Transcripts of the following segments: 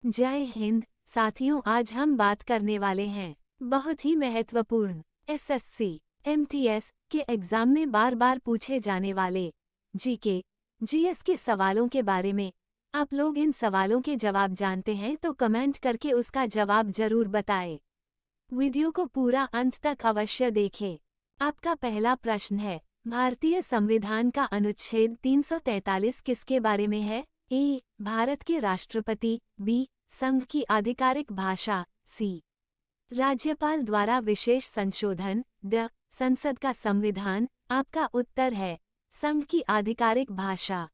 जय हिंद साथियों, आज हम बात करने वाले हैं बहुत ही महत्वपूर्ण एसएससी एमटीएस के एग्जाम में बार बार पूछे जाने वाले जीके जीएस के सवालों के बारे में। आप लोग इन सवालों के जवाब जानते हैं तो कमेंट करके उसका जवाब जरूर बताएं। वीडियो को पूरा अंत तक अवश्य देखें। आपका पहला प्रश्न है, भारतीय संविधान का अनुच्छेद 343 किसके बारे में है? ए. भारत के राष्ट्रपति, बी. संघ की आधिकारिक भाषा, सी. राज्यपाल द्वारा विशेष संशोधन, ड. संसद का संविधान। आपका उत्तर है संघ की आधिकारिक भाषा।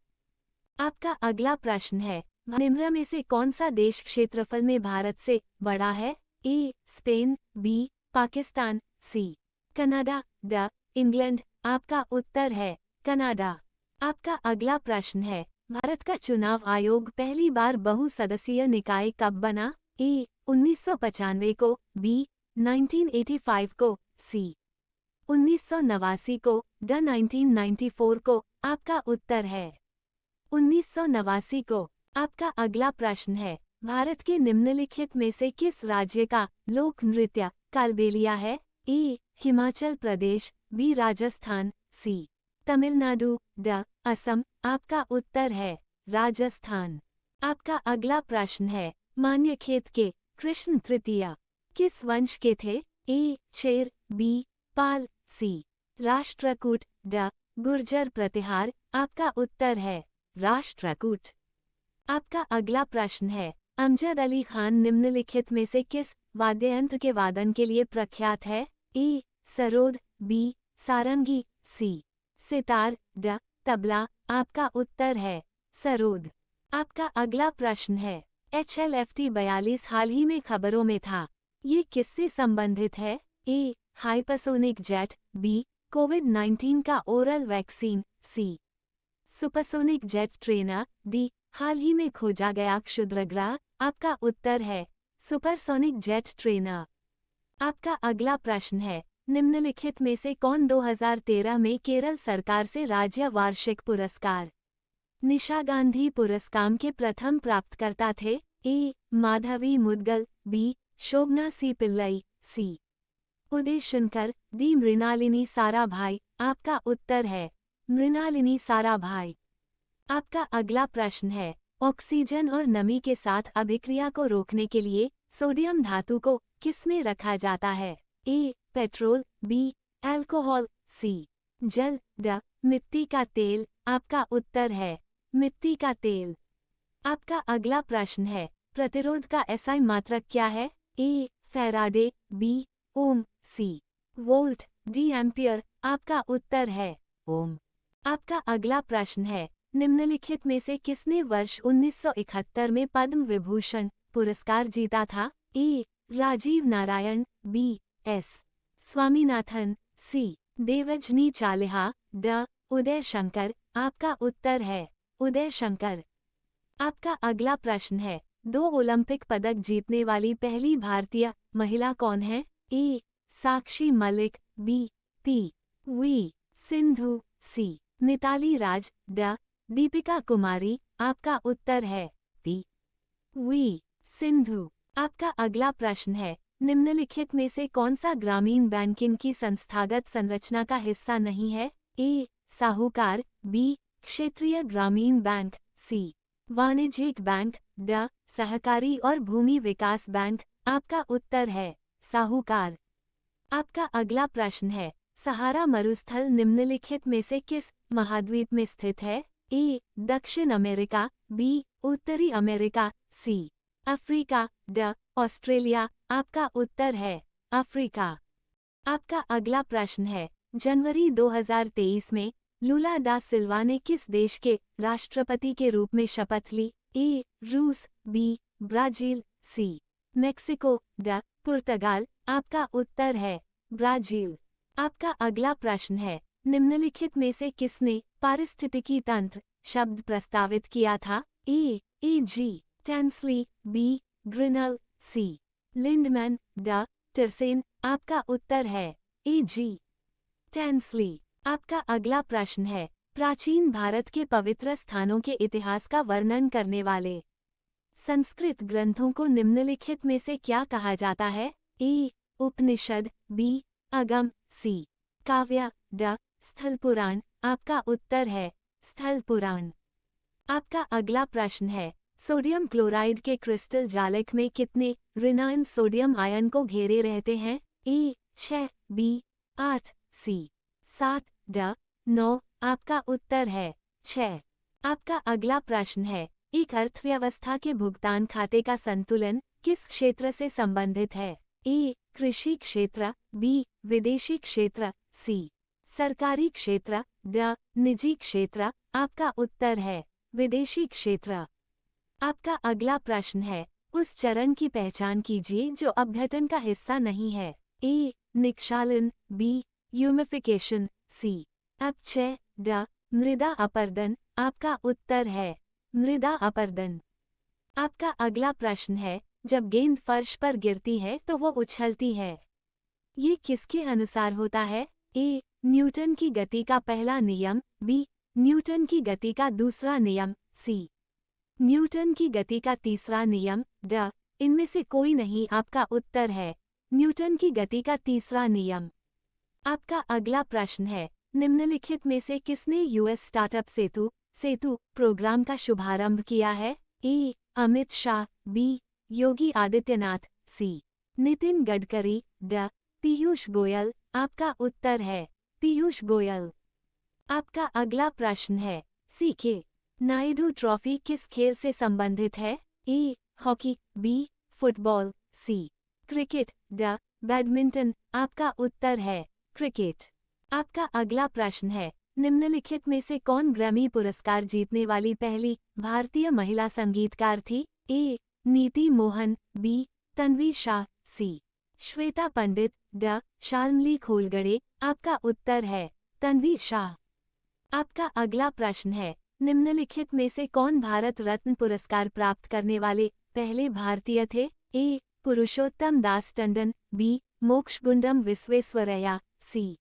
आपका अगला प्रश्न है, निम्न में से कौन सा देश क्षेत्रफल में भारत से बड़ा है? A. Spain, B. Pakistan, C. Canada, D. England. आपका उत्तर है कनाडा। आपका अगला प्रश्न है, भारत का चुनाव आयोग पहली बार बहुसदस्यीय निकाय कब बना? ए. 1995 को, बी. 1985 को, सी. 1989 को, ड. 1994 को। आपका उत्तर है 1989 को। आपका अगला प्रश्न है, भारत के निम्नलिखित में से किस राज्य का लोक नृत्य कालबेलिया है? ए. हिमाचल प्रदेश, बी. राजस्थान, सी. तमिलनाडु, ड. असम। आपका उत्तर है राजस्थान। आपका अगला प्रश्न है, मान्यखेत के कृष्ण तृतीया किस वंश के थे? A. Chera, B. Pala, C. Rashtrakuta, D. Gurjara प्रतिहार। आपका उत्तर है राष्ट्रकूट। आपका अगला प्रश्न है, अमजद अली खान निम्नलिखित में से किस वाद्ययंत्र के वादन के लिए प्रख्यात है? ए. सरोद, बी. सारंगी, सी. सितार, ड. तबला। आपका उत्तर है सरोद। आपका अगला प्रश्न है, HLFT 42 हाल ही में खबरों में था, ये किससे संबंधित है? ए. Hypersonic jet, B. कोविड-19 का oral vaccine, C. Supersonic jet trainer, D. हाल ही में खोजा गया क्षुद्रग्रह। आपका उत्तर है सुपरसोनिक जेट ट्रेनर। आपका अगला प्रश्न है, निम्नलिखित में से कौन 2013 में केरल सरकार से राज्य वार्षिक पुरस्कार निशा गांधी पुरस्कार के प्रथम प्राप्तकर्ता थे? ए. माधवी मुदगल, बी. शोभना सी पिल्लई, सी. उदय शंकर, डी. मृणालिनी साराभाई। आपका उत्तर है मृणालिनी साराभाई। आपका अगला प्रश्न है, ऑक्सीजन और नमी के साथ अभिक्रिया को रोकने के लिए सोडियम धातु को किसमें रखा जाता है? A. Petrol, B. Alcohol, C. जल, ड. मिट्टी का तेल। आपका उत्तर है मिट्टी का तेल। आपका अगला प्रश्न है, प्रतिरोध का एसआई मात्रक क्या है? A. Faraday, B. Ohm, C. Volt, D. Ampere. आपका उत्तर है ओम। आपका अगला प्रश्न है, निम्नलिखित में से किसने वर्ष 1971 में पद्म विभूषण पुरस्कार जीता था? ए. राजीव नारायण, बी. एस. स्वामीनाथन, सी. देवजनी चालिहा, ड. उदय शंकर। आपका उत्तर है उदय शंकर। आपका अगला प्रश्न है, 2 ओलंपिक पदक जीतने वाली पहली भारतीय महिला कौन है? A. Sakshi Malik, B. P. V. Sindhu, C. Mithali Raj, D. Deepika कुमारी। आपका उत्तर है पी. वी. सिंधु। आपका अगला प्रश्न है, निम्नलिखित में से कौन सा ग्रामीण बैंकिंग की संस्थागत संरचना का हिस्सा नहीं है? ए. साहूकार, बी. क्षेत्रीय ग्रामीण बैंक, सी. वाणिज्यिक बैंक, ड. सहकारी और भूमि विकास बैंक। आपका उत्तर है साहूकार। आपका अगला प्रश्न है, सहारा मरुस्थल निम्नलिखित में से किस महाद्वीप में स्थित है? ए. दक्षिण अमेरिका, बी. उत्तरी अमेरिका, सी. अफ्रीका, ड. ऑस्ट्रेलिया। आपका उत्तर है अफ्रीका। आपका अगला प्रश्न है, जनवरी 2023 में लूला डा सिल्वा ने किस देश के राष्ट्रपति के रूप में शपथ ली? ए. रूस, बी. ब्राजील, सी. मेक्सिको, ड. पुर्तगाल। आपका उत्तर है ब्राजील। आपका अगला प्रश्न है, निम्नलिखित में से किसने पारिस्थितिकी तंत्र शब्द प्रस्तावित किया था? ए. जी. टैंसली, बी. ग्रिनल, सी. लिंडमैन, ड. टर्सेन। आपका उत्तर है ए. जी. टैंसली। आपका अगला प्रश्न है, प्राचीन भारत के पवित्र स्थानों के इतिहास का वर्णन करने वाले संस्कृत ग्रंथों को निम्नलिखित में से क्या कहा जाता है? ए. उपनिषद, बी. अगम, सी. काव्य, ड. स्थल पुराण। आपका उत्तर है स्थल पुराण। आपका अगला प्रश्न है, सोडियम क्लोराइड के क्रिस्टल जालक में कितने ऋणायन सोडियम आयन को घेरे रहते हैं? ए. 6, बी. 8, सी. 7, ड. 9। आपका उत्तर है 6। आपका अगला प्रश्न है, एक अर्थव्यवस्था के भुगतान खाते का संतुलन किस क्षेत्र से संबंधित है? ए. कृषि क्षेत्र, बी. विदेशी क्षेत्र, सी. सरकारी क्षेत्र, ड. निजी क्षेत्र। आपका उत्तर है विदेशी क्षेत्र। आपका अगला प्रश्न है, उस चरण की पहचान कीजिए जो अपघटन का हिस्सा नहीं है। ए. निक्षालन, बी. ह्यूमिफिकेशन, सी. अपक्षय, ड. मृदा अपरदन। आपका उत्तर है मृदा अपरदन। आपका अगला प्रश्न है, जब गेंद फर्श पर गिरती है तो वो उछलती है। ये किसके अनुसार होता है? ए. न्यूटन की गति का पहला नियम, बी. न्यूटन की गति का दूसरा नियम, सी. न्यूटन की गति का तीसरा नियम, ड. इनमें से कोई नहीं। आपका उत्तर है न्यूटन की गति का तीसरा नियम। आपका अगला प्रश्न है, निम्नलिखित में से किसने यूएस स्टार्टअप सेतु प्रोग्राम का शुभारंभ किया है? ए. अमित शाह, बी. योगी आदित्यनाथ, सी. नितिन गडकरी, ड. पीयूष गोयल। आपका उत्तर है पीयूष गोयल। आपका अगला प्रश्न है, सी.के. नायडू ट्रॉफी किस खेल से संबंधित है? A. Hockey, B. Football, C. Cricket, D. Badminton. आपका उत्तर है क्रिकेट। आपका अगला प्रश्न है, निम्नलिखित में से कौन ग्रैमी पुरस्कार जीतने वाली पहली भारतीय महिला संगीतकार थी? ए. नीति मोहन, बी. तन्वी शाह, सी. श्वेता पंडित, ड. शाल्मली खोलगड़े। आपका उत्तर है तन्वी शाह। आपका अगला प्रश्न है, निम्नलिखित में से कौन भारत रत्न पुरस्कार प्राप्त करने वाले पहले भारतीय थे? ए. पुरुषोत्तम दास टंडन, बी. मोक्षगुंडम विश्वेश्वरैया, सी.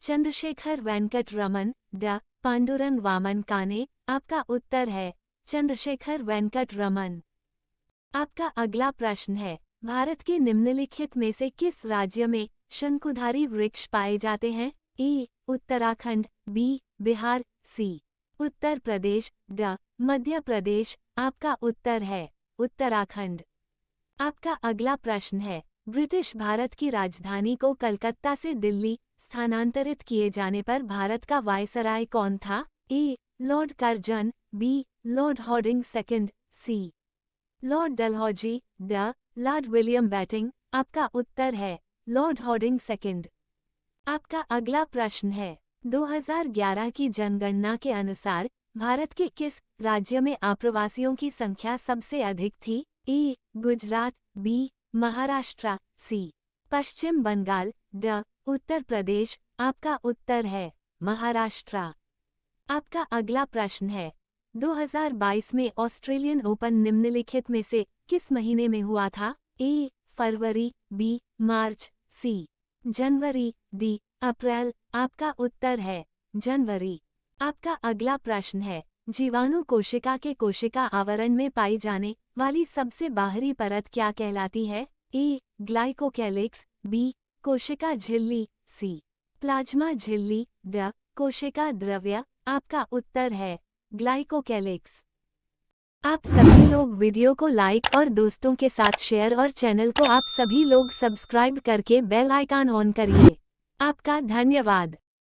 चंद्रशेखर वेंकट रमन, ड. पांडुरंग वामन काने। आपका उत्तर है चंद्रशेखर वेंकट रमन। आपका अगला प्रश्न है, भारत के निम्नलिखित में से किस राज्य में शंकुधारी वृक्ष पाए जाते हैं? ए. उत्तराखंड, बी. बिहार, सी. उत्तर प्रदेश, ड. मध्य प्रदेश। आपका उत्तर है उत्तराखंड। आपका अगला प्रश्न है, ब्रिटिश भारत की राजधानी को कलकत्ता से दिल्ली स्थानांतरित किए जाने पर भारत का वायसराय कौन था? A. Lord Curzon, B. Lord Hardinge second, C. Lord Dalhousie, D. Lord William Bentinck. आपका उत्तर है लॉर्ड हॉर्डिंग सेकंड। आपका अगला प्रश्न है, 2011 की जनगणना के अनुसार भारत के किस राज्य में आप्रवासियों की संख्या सबसे अधिक थी? ए. गुजरात, बी. महाराष्ट्र, सी. पश्चिम बंगाल, ड. उत्तर प्रदेश। आपका उत्तर है महाराष्ट्र। आपका अगला प्रश्न है, 2022 में ऑस्ट्रेलियन ओपन निम्नलिखित में से किस महीने में हुआ था? ए. फरवरी, बी. मार्च, सी. जनवरी, डी. अप्रैल। आपका उत्तर है जनवरी। आपका अगला प्रश्न है, जीवाणु कोशिका के कोशिका आवरण में पाई जाने वाली सबसे बाहरी परत क्या कहलाती है? ए. Glycocalyx, B. कोशिका झिल्ली, सी. प्लाज्मा झिल्ली, ड. कोशिका द्रव्य। आपका उत्तर है ग्लाइकोकैलिक्स। आप सभी लोग वीडियो को लाइक और दोस्तों के साथ शेयर और चैनल को आप सभी लोग सब्सक्राइब करके बेल आइकन ऑन करिए। आपका धन्यवाद।